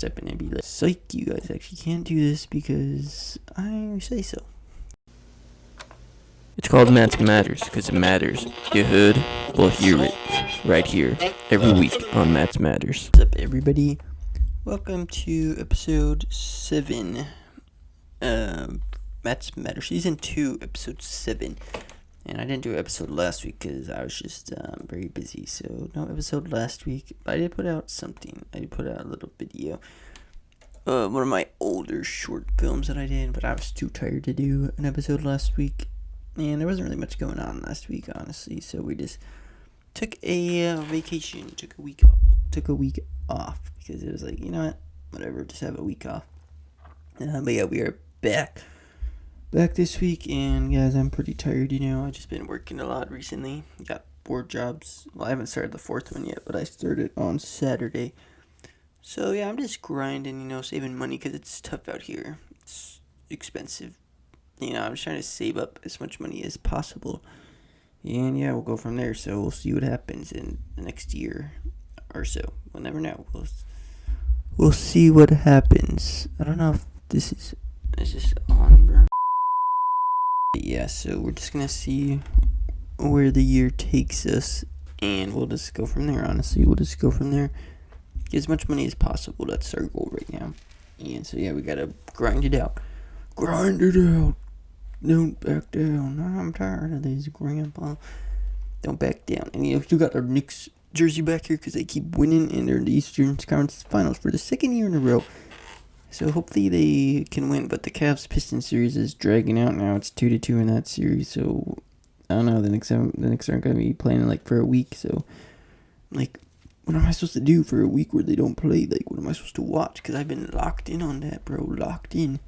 step in and be like, psych, you guys actually can't do this because I say so. It's called Matt's Matters because it matters. You heard? Well, hear it right here every week on Matt's Matters. What's up, everybody? Welcome to episode 7. Matt's Matters, season 2, episode 7. And I didn't do an episode last week because I was just very busy. So no episode last week. But I did put out something. I did put out a little video. One of my older short films that I did, but I was too tired to do an episode last week. And there wasn't really much going on last week, honestly. So we just took a vacation, took a week off because it was like, you know what, whatever, just have a week off. But yeah, we are back this week, and guys, I'm pretty tired. I've just been working a lot recently. Got 4 jobs. Well, I haven't started the 4th one yet, but I started on Saturday. So yeah, I'm just grinding, saving money because it's tough out here. It's expensive. I'm just trying to save up as much money as possible. And yeah, we'll go from there. So we'll see what happens in the next year or so. We'll never know. We'll see what happens. I don't know if this is on, bro. Yeah, so we're just gonna see where the year takes us, and we'll just go from there. Honestly, we'll just go from there. Get as much money as possible. That's our goal right now. And so yeah, we gotta grind it out. Grind it out. Don't back down. I'm tired of these, grandpa. Don't back down. And still got our Knicks jersey back here because they keep winning, and they're in the Eastern Conference Finals for the 2nd year in a row. So hopefully they can win. But the Cavs-Pistons series is dragging out now. It's 2-2 in that series. So I don't know. The Knicks aren't going to be playing for a week. So what am I supposed to do for a week where they don't play? What am I supposed to watch? Because I've been locked in on that, bro. Locked in.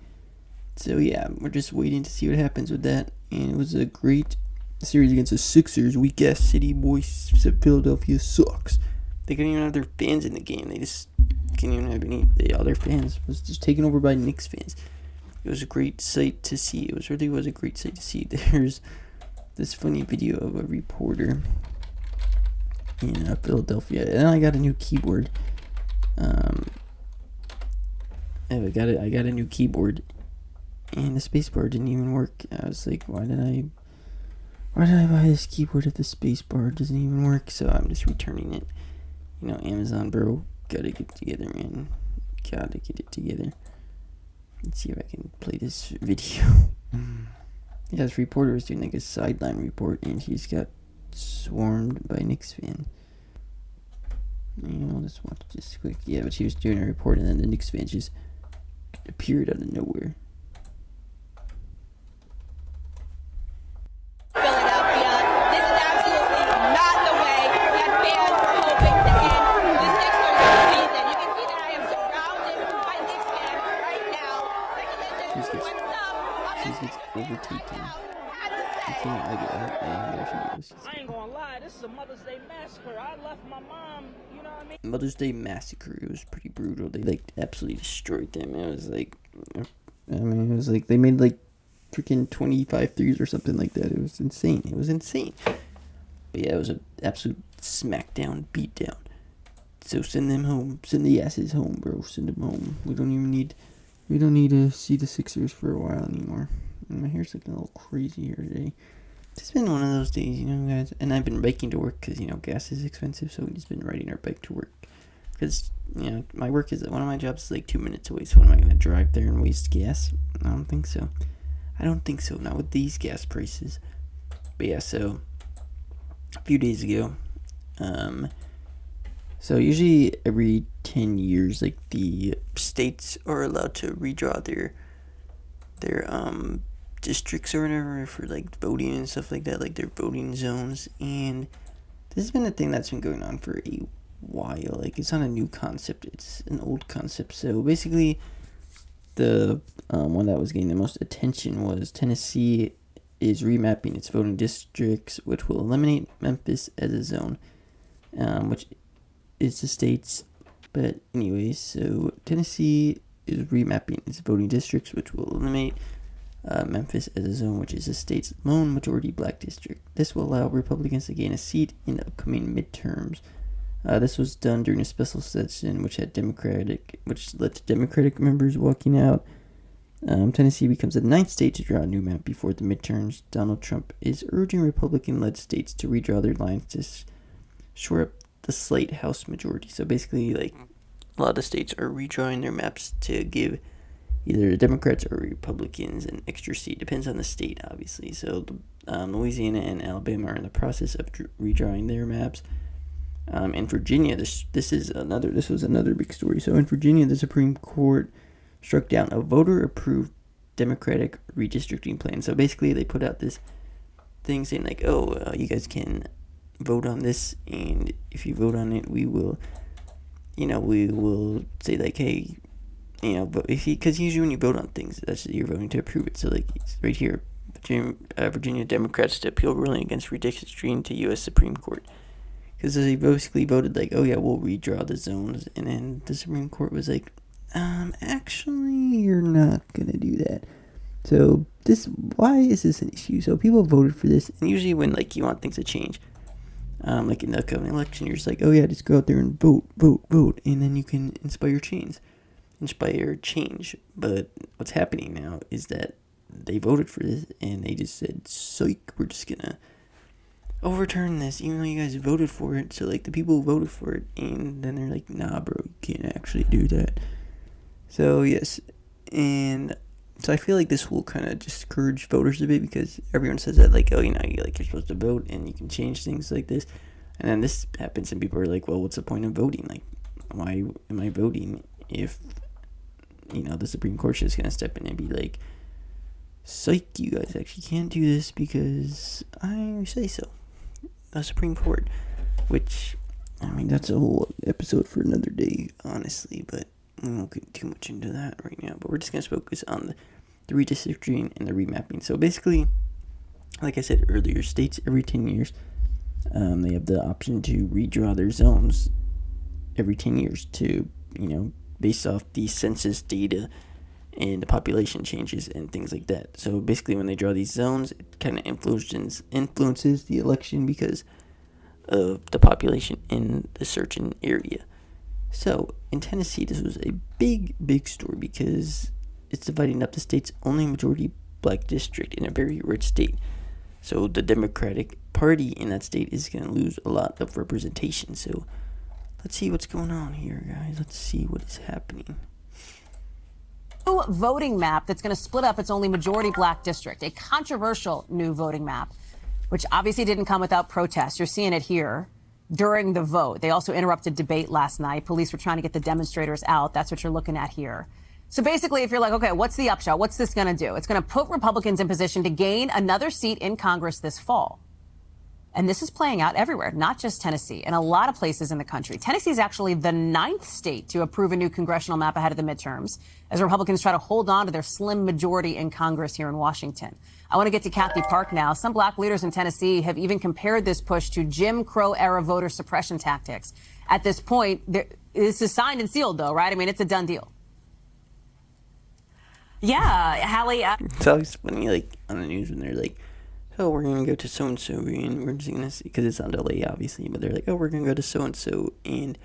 So, yeah, we're just waiting to see what happens with that. And it was a great series against the Sixers. Weak-ass city, boys. Philadelphia sucks. They couldn't even have their fans in the game. They just couldn't even have any. Their fans was just taken over by Knicks fans. It was a great sight to see. It really was a great sight to see. There's this funny video of a reporter in Philadelphia. And I got a new keyboard. I got a new keyboard. And the spacebar didn't even work. I was like, why did I buy this keyboard if the spacebar doesn't even work? So I'm just returning it. Amazon, bro, gotta get it together, man. Gotta get it together. Let's see if I can play this video. Yeah, this reporter was doing a sideline report, and he's got swarmed by Knicks fans. I'll just watch this quick. Yeah, but she was doing a report, and then the Knicks fans just appeared out of nowhere. She gets overtaken. I can't look at her, and there she goes. I ain't gonna lie, this is a Mother's Day massacre. I left my mom, you know what I mean? Mother's Day massacre. It was pretty brutal. They absolutely destroyed them. It was they made freaking 25 threes or something like that. It was insane. But yeah, it was an absolute smackdown, beatdown. So send them home. Send the asses home, bro. Send them home. We don't need to see the Sixers for a while anymore. And my hair's looking a little crazy here today. It's been one of those days, guys. And I've been biking to work because, gas is expensive. So we've just been riding our bike to work. Because, my work is, one of my jobs is 2 minutes away. So am I going to drive there and waste gas? I don't think so. Not with these gas prices. But yeah, so a few days ago, so usually every 10 years, the states are allowed to redraw their districts or whatever for voting and stuff like that, their voting zones. And this has been a thing that's been going on for a while. It's not a new concept, it's an old concept. So basically, the one that was getting the most attention was Tennessee is remapping its voting districts, which will eliminate Memphis as a zone, which is the state's. But anyways, so Tennessee is remapping its voting districts, which will eliminate Memphis as a zone, which is the state's lone majority black district. This will allow Republicans to gain a seat in the upcoming midterms. This was done during a special session which led to Democratic members walking out. Tennessee becomes the 9th state to draw a new map before the midterms. Donald Trump is urging Republican-led states to redraw their lines to shore up the slight House majority. So basically, like, a lot of states are redrawing their maps to give either the Democrats or Republicans an extra seat. Depends on the state, obviously. So Louisiana and Alabama are in the process of redrawing their maps. In Virginia, this was another big story. So in Virginia, the Supreme Court struck down a voter-approved Democratic redistricting plan. So basically, they put out this thing saying like, you guys can vote on this, and if you vote on it, we will say like, hey, because usually when you vote on things, you're voting to approve it. So like right here, Virginia Democrats to appeal ruling against redistricting to U.S. Supreme Court. Because they basically voted like, we'll redraw the zones, and then the Supreme Court was like, actually, you're not gonna do that. So why is this an issue? So people voted for this, and usually when like you want things to change, like in the upcoming election, you're just like, just go out there and vote, and then you can inspire change. But what's happening now is that they voted for this, and they just said, psych, we're just gonna overturn this, even though you guys voted for it. So like the people voted for it, and then they're like, nah, bro, you can't actually do that. So yes, and so I feel like this will kind of discourage voters a bit, because everyone says that like, you're supposed to vote and you can change things like this, and then this happens and people are like, well, what's the point of voting? Like, why am I voting if the Supreme Court's just gonna step in and be like, psych, you guys actually can't do this because I say so. The Supreme Court, which, that's a whole episode for another day, honestly, but we won't get too much into that right now. But we're just going to focus on the redistricting and the remapping. So basically, like I said earlier, states every 10 years, they have the option to redraw their zones every 10 years to, based off the census data and the population changes and things like that. So basically, when they draw these zones, it kind of influences the election because of the population in the certain area. So in Tennessee, this was a big story because it's dividing up the state's only majority black district in a very rich state. So the Democratic Party in that state is going to lose a lot of representation. So let's see what's going on here, guys. Let's see what is happening. New voting map that's going to split up its only majority black district, a controversial new voting map, which obviously didn't come without protest. You're seeing it here during the vote. They also interrupted debate last night. Police were trying to get the demonstrators out. That's what you're looking at here. So basically, if you're like, okay, what's the upshot? What's this going to do? It's going to put Republicans in position to gain another seat in Congress this fall. And this is playing out everywhere, not just Tennessee, in a lot of places in the country. Tennessee is actually the 9th state to approve a new congressional map ahead of the midterms, as Republicans try to hold on to their slim majority in Congress here in Washington. I want to get to Kathy Park now. Some black leaders in Tennessee have even compared this push to Jim Crow-era voter suppression tactics. At this point, this is signed and sealed, though, right? It's a done deal. Yeah, Hallie. It's always funny, like, on the news when they're like, we're going to go to so-and-so, and we're just going to see, because it's on delay, obviously, but they're like, we're going to go to so-and-so, and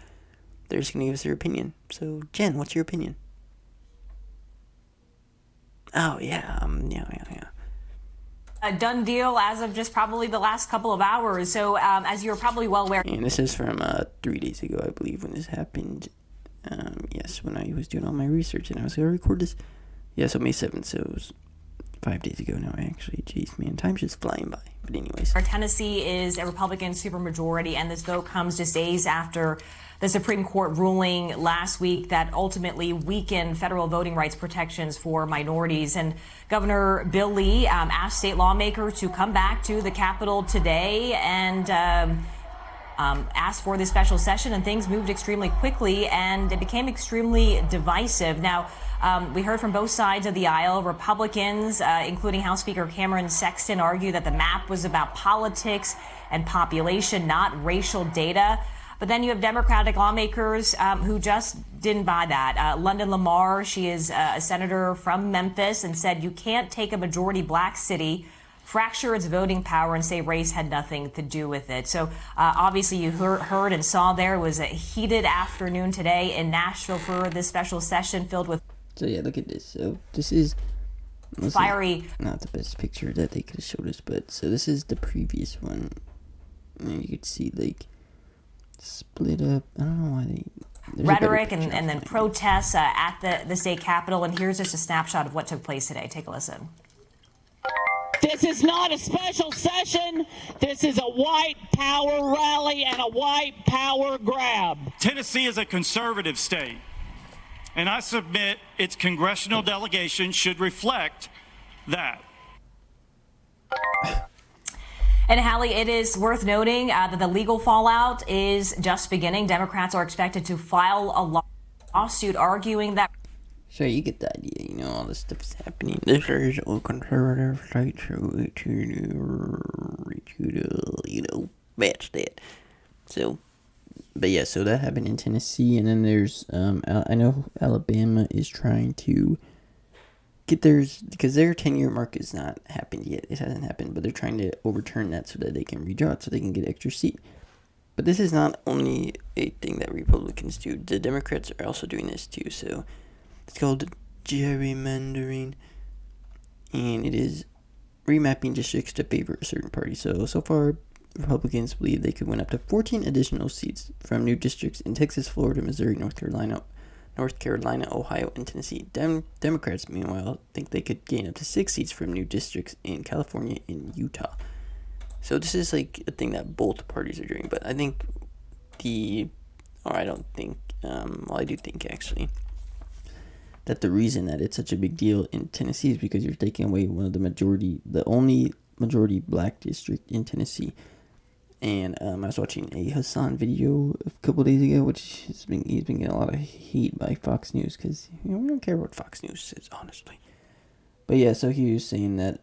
they're just going to give us their opinion. So, Jen, what's your opinion? Yeah. A done deal as of just probably the last couple of hours. So, as you're probably well aware. And this is from 3 days ago, I believe, when this happened. Yes, when I was doing all my research, and I was going to record this. Yeah, so May 7th, so it was 5 days ago now, actually. Jeez, man, time's just flying by. But anyways. Our Tennessee is a Republican supermajority, and this vote comes just days after the Supreme Court ruling last week that ultimately weakened federal voting rights protections for minorities. And Governor Bill Lee asked state lawmakers to come back to the Capitol today and asked for this special session, and things moved extremely quickly, and it became extremely divisive. Now, we heard from both sides of the aisle. Republicans, including House Speaker Cameron Sexton, argue that the map was about politics and population, not racial data. But then you have Democratic lawmakers who just didn't buy that. London Lamar, she is a senator from Memphis, and said you can't take a majority black city fracture its voting power and say race had nothing to do with it. So obviously you heard and saw there was a heated afternoon today in Nashville for this special session filled with. So yeah, look at this. So this is fiery. Not the best picture that they could have showed us, but so this is the previous one. And you could see like split up. I don't know why they. Rhetoric and then protests at the state capitol. And here's just a snapshot of what took place today. Take a listen. This is not a special session. This is a white power rally and a white power grab. Tennessee is a conservative state, and I submit its congressional delegation should reflect that. And Hallie, it is worth noting that the legal fallout is just beginning. Democrats are expected to file a lawsuit arguing that. So you get the idea, you know, all this stuff is happening. This is a conservative state, so it should, you know, match that. So, but yeah, so that happened in Tennessee, and then there's, I know Alabama is trying to get theirs, because their 10-year mark has not happened yet. It hasn't happened, but they're trying to overturn that so that they can redraw it, so they can get extra seat. But this is not only a thing that Republicans do. The Democrats are also doing this too, so it's called gerrymandering, and it is remapping districts to favor a certain party. So far, Republicans believe they could win up to 14 additional seats from new districts in Texas, Florida, Missouri, North Carolina, Ohio, and Tennessee. Democrats, meanwhile, think they could gain up to 6 seats from new districts in California and Utah. So this is like a thing that both parties are doing. But I think I do think actually that the reason that it's such a big deal in Tennessee is because you're taking away the only majority black district in Tennessee. And I was watching a Hassan video a couple days ago, which he's been getting a lot of hate by Fox News because we don't care what Fox News says, honestly. But yeah, so he was saying that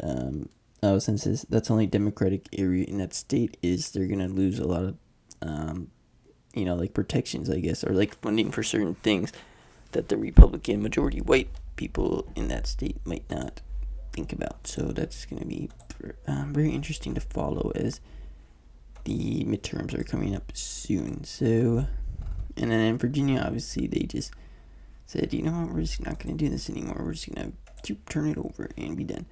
since that's only Democratic area in that state, they're gonna lose a lot of like protections, I guess, or like funding for certain things that the Republican majority white people in that state might not think about. So that's gonna be very interesting to follow as the midterms are coming up soon. So, and then in Virginia, obviously, they just said, you know what, we're just not going to do this anymore. We're just going to turn it over and be done.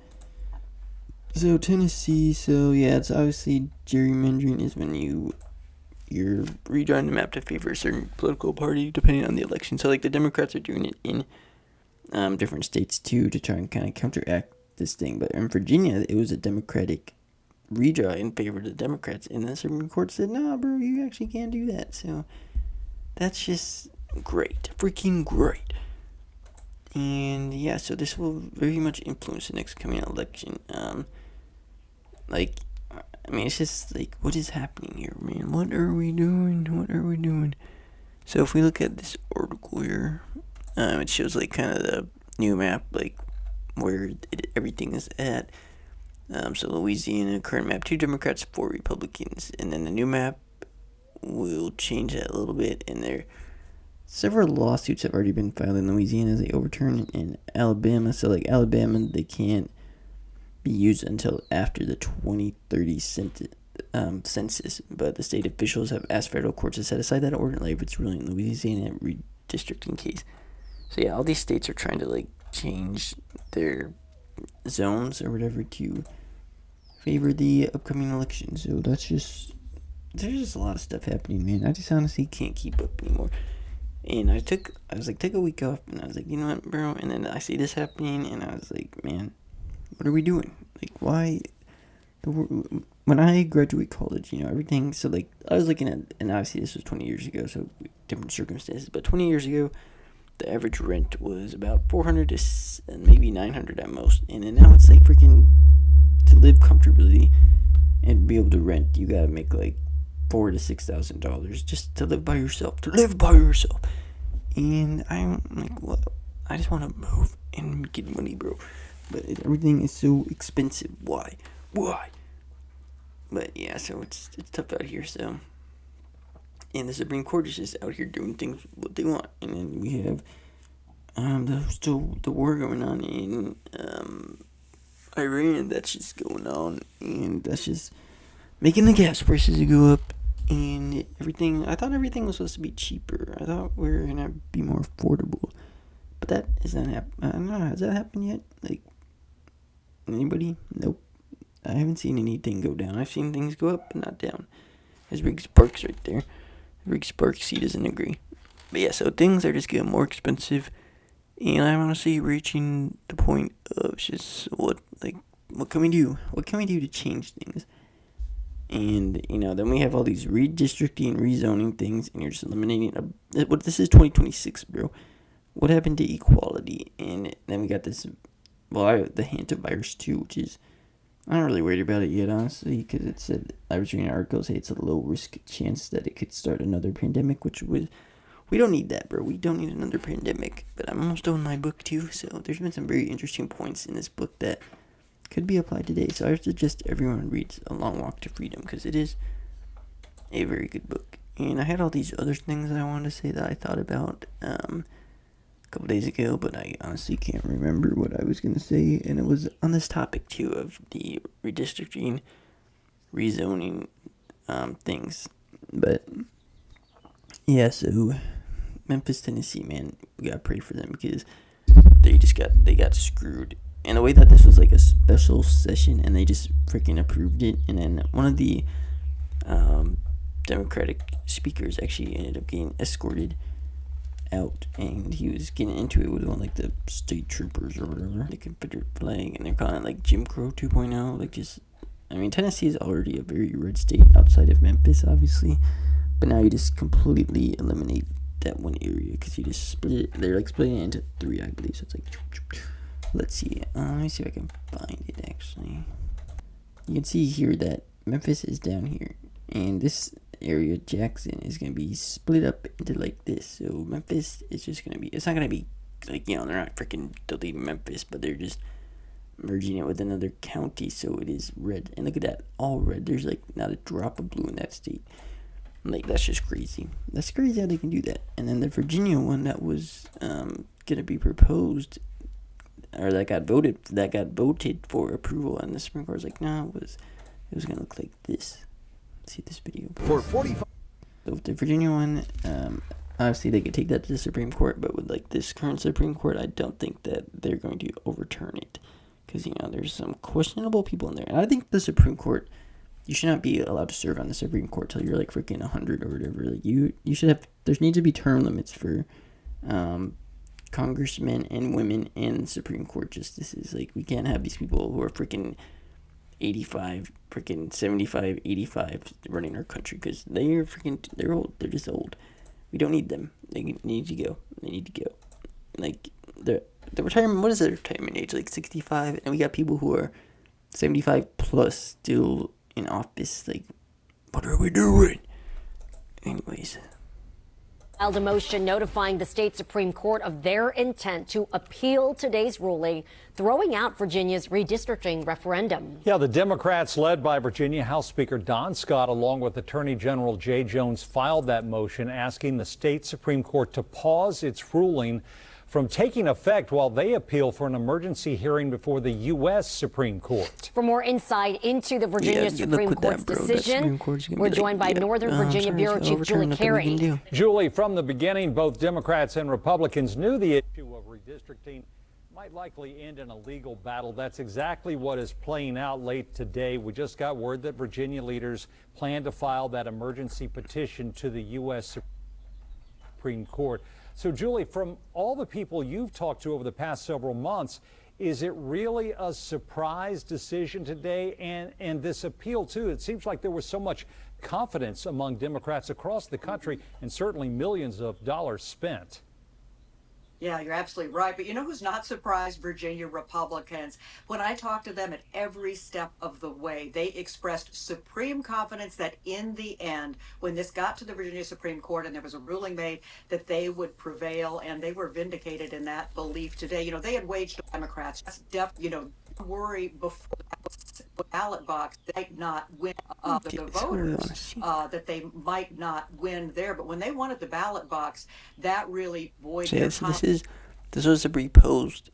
So, Tennessee, it's obviously gerrymandering is when you're redrawing the map to favor a certain political party depending on the election. So, like, the Democrats are doing it in different states, too, to try and kind of counteract this thing. But in Virginia, it was a Democratic redraw in favor of the Democrats, and the Supreme Court said, nah, bro, you actually can't do that. So that's just great, freaking great. And yeah, so this will very much influence the next coming election. It's just like, what is happening here, man? What are we doing? So if we look at this article here, it shows like kind of the new map, like where everything is at. So Louisiana, current map, 2 Democrats, 4 Republicans. And then the new map will change that a little bit. And there several lawsuits have already been filed in Louisiana as they overturn it in Alabama. So like Alabama, they can't be used until after the 2030 census. But the state officials have asked federal courts to set aside that order like if it's ruling in Louisiana redistricting case. So yeah, all these states are trying to like change their zones or whatever to favor the upcoming election. So there's just a lot of stuff happening, man. I just honestly can't keep up anymore. And I took a week off, and I was like, you know what, bro? And then I see this happening, and I was like, man, what are we doing? Like, why? When I graduate college, everything. So like, I was looking at, and obviously this was 20 years ago, so different circumstances. But 20 years ago, the average rent was about $400 to maybe $900 at most, and then now it's like freaking, to live comfortably and be able to rent, you gotta make like $4,000 to $6,000 just to live by yourself. And I'm like, what? I just want to move and get money, bro. But everything is so expensive. Why? But yeah, so it's tough out here. So. And the Supreme Court is just out here doing things what they want. And then we have still the war going on in Iran that's just going on, and that's just making the gas prices go up and everything. I thought everything was supposed to be cheaper. I thought we were gonna be more affordable, but that isn't happening. I don't know. Has that happened yet? Like, anybody? Nope. I haven't seen anything go down. I've seen things go up, but not down. There's Big Sparks right there. Big Sparks, he doesn't agree. But yeah, so things are just getting more expensive, and I'm honestly reaching the point of just what can we do? What can we do to change things? And, then we have all these redistricting, rezoning things, and you're just eliminating what this is 2026, bro. What happened to equality? And then we got this, the hantavirus too, which is, I'm not really worried about it yet, honestly, because it said, I was reading an article say it's a low risk chance that it could start another pandemic, which was, we don't need that, bro. We don't need another pandemic. But I'm almost done with my book too, so there's been some very interesting points in this book that could be applied today. So I suggest everyone reads A Long Walk to Freedom, because it is a very good book. And I had all these other things that I wanted to say that I thought about a couple days ago, but I honestly can't remember what I was going to say. And it was on this topic too of the redistricting, rezoning things. But yeah, so Memphis, Tennessee, man, we gotta pray for them, because they got screwed. And the way that this was like a special session, and they just freaking approved it, and then one of the Democratic speakers actually ended up getting escorted out, and he was getting into it with one like the state troopers or whatever, the Confederate flag, and they're calling it like Jim Crow 2.0. Like, just, I mean, Tennessee is already a very red state outside of Memphis, obviously, but now you just completely eliminate that one area, because you just split it. They're like splitting it into 3, I believe. So it's like, let's see. Let me see if I can find it. Actually, you can see here that Memphis is down here, and this area, Jackson, is gonna be split up into like this. So Memphis is just gonna be. It's not gonna be like, they're not freaking deleting Memphis, but they're just merging it with another county, so it is red. And look at that, all red. There's like not a drop of blue in that state. Like, that's just crazy. That's crazy how they can do that. And then the Virginia one that was gonna be proposed, or that got voted for approval, and the Supreme Court was like, no, it was gonna look like this. Let's see this video. For 45. So with the Virginia one, obviously they could take that to the Supreme Court, but with like this current Supreme Court, I don't think that they're going to overturn it, because there's some questionable people in there, and I think the Supreme Court, you should not be allowed to serve on the Supreme Court till you're like freaking 100 or whatever. Like, you should have. There needs to be term limits for congressmen and women in Supreme Court justices. Like, we can't have these people who are freaking 85, freaking 75, 85 running our country, because they're old. They're just old. We don't need them. They need to go. Like, the retirement. What is the retirement age? Like 65, and we got people who are 75 plus still in office. Like, what are we doing? Anyways, Filed a motion notifying the state Supreme Court of their intent to appeal today's ruling, throwing out Virginia's redistricting referendum. Yeah, the Democrats led by Virginia House Speaker Don Scott, along with Attorney General Jay Jones, filed that motion asking the state Supreme Court to pause its ruling from taking effect while they appeal for an emergency hearing before the U.S. Supreme Court. For more insight into the Virginia Supreme Court's decision, we're joined by Northern Virginia Bureau Chief Julie Carey. Julie, from the beginning, both Democrats and Republicans knew the issue of redistricting might likely end in a legal battle. That's exactly what is playing out late today. We just got word that Virginia leaders plan to file that emergency petition to the U.S. Supreme Court. So, Julie, from all the people you've talked to over the past several months, is it really a surprise decision today? And this appeal, too, it seems like there was so much confidence among Democrats across the country, and certainly millions of dollars spent. Yeah, you're absolutely right. But you know who's not surprised? Virginia Republicans. When I talked to them at every step of the way, they expressed supreme confidence that in the end, when this got to the Virginia Supreme Court and there was a ruling made, that they would prevail, and they were vindicated in that belief today. They had waged Democrats, worry before the ballot box, they might not win the voters, that they might not win there. But when they wanted the ballot box, that really voided their confidence. This was a proposed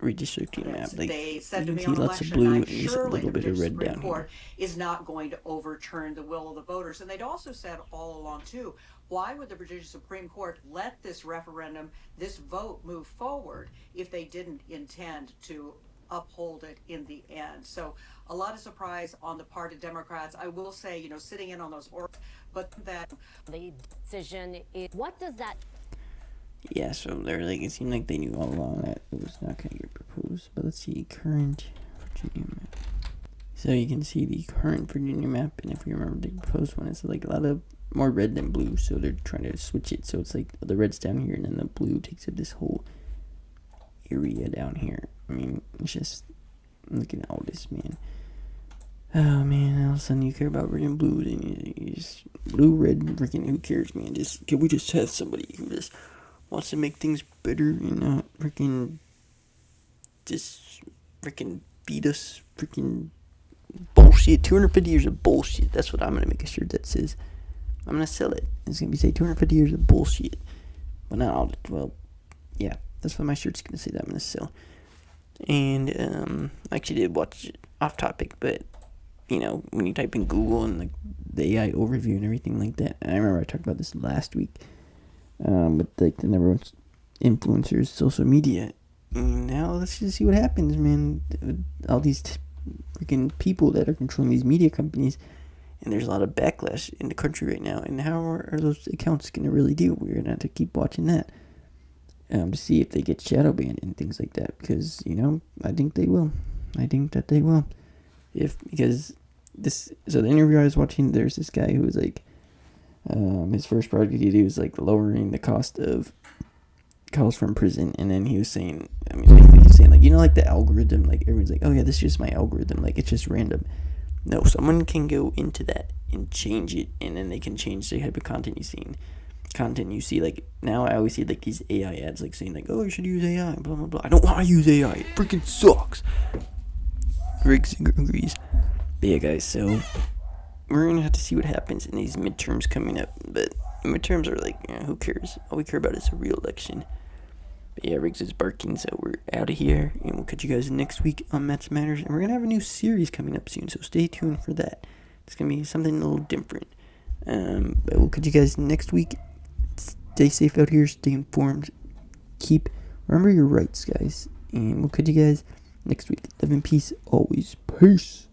redistricting map. Like, They you said to can me see on lots of election blue night, and just a surely little the bit of Virginia red Supreme down here. Court is not going to overturn the will of the voters. And they'd also said all along, too, why would the Virginia Supreme Court let this referendum, this vote move forward if they didn't intend to uphold it in the end? So a lot of surprise on the part of Democrats. I will say, you know, sitting in on those, but that The decision is, what does that Yeah, so they're like, it seemed like they knew all along that it was not going to get proposed. But let's see, current Virginia map. So you can see the current Virginia map, and if you remember the proposed one, it's like a lot of more red than blue, so they're trying to switch it. So it's like the red's down here, and then the blue takes up this whole area down here. I mean, it's just, looking at all this, man. Oh, man, all of a sudden you care about red and blue, then you just, blue, red, freaking, who cares, man? Just, can we just have somebody who just wants to make things better and not freaking just freaking beat us, freaking bullshit. 250 years of bullshit. That's what I'm gonna make a shirt that says. I'm gonna sell it. It's gonna be say 250 years of bullshit. But not all. Well, yeah, that's what my shirt's gonna say that I'm gonna sell. And I actually did watch it off topic, but you know, when you type in Google and like the AI overview and everything like that, and I remember I talked about this last week. With like the number one influencers, social media. And now let's just see what happens, man. With all these freaking people that are controlling these media companies, and there's a lot of backlash in the country right now. And how are those accounts going to really do? We're gonna have to keep watching that, to see if they get shadow banned and things like that. Because you know, I think they will. I think that they will. Because this. So the interview I was watching, there's this guy who was like. His first project he did was like lowering the cost of calls from prison, and then he was saying, I mean, like, he was saying like, you know, like the algorithm, like everyone's like, oh yeah, this is just my algorithm, like it's just random. No, someone can go into that and change it, and then they can change the type of content you see. Like now, I always see like these AI ads, like saying like, oh, you should use AI, blah blah blah. I don't want to use AI. It freaking sucks. Riggs agrees. But yeah, guys, so. We're going to have to see what happens in these midterms coming up. But midterms are like, you know, who cares? All we care about is a real election. But yeah, Riggs is barking, so we're out of here. And we'll catch you guys next week on Mets Matters. And we're going to have a new series coming up soon, so stay tuned for that. It's going to be something a little different. But we'll catch you guys next week. Stay safe out here. Stay informed. Remember your rights, guys. And we'll catch you guys next week. Live in peace always. Peace.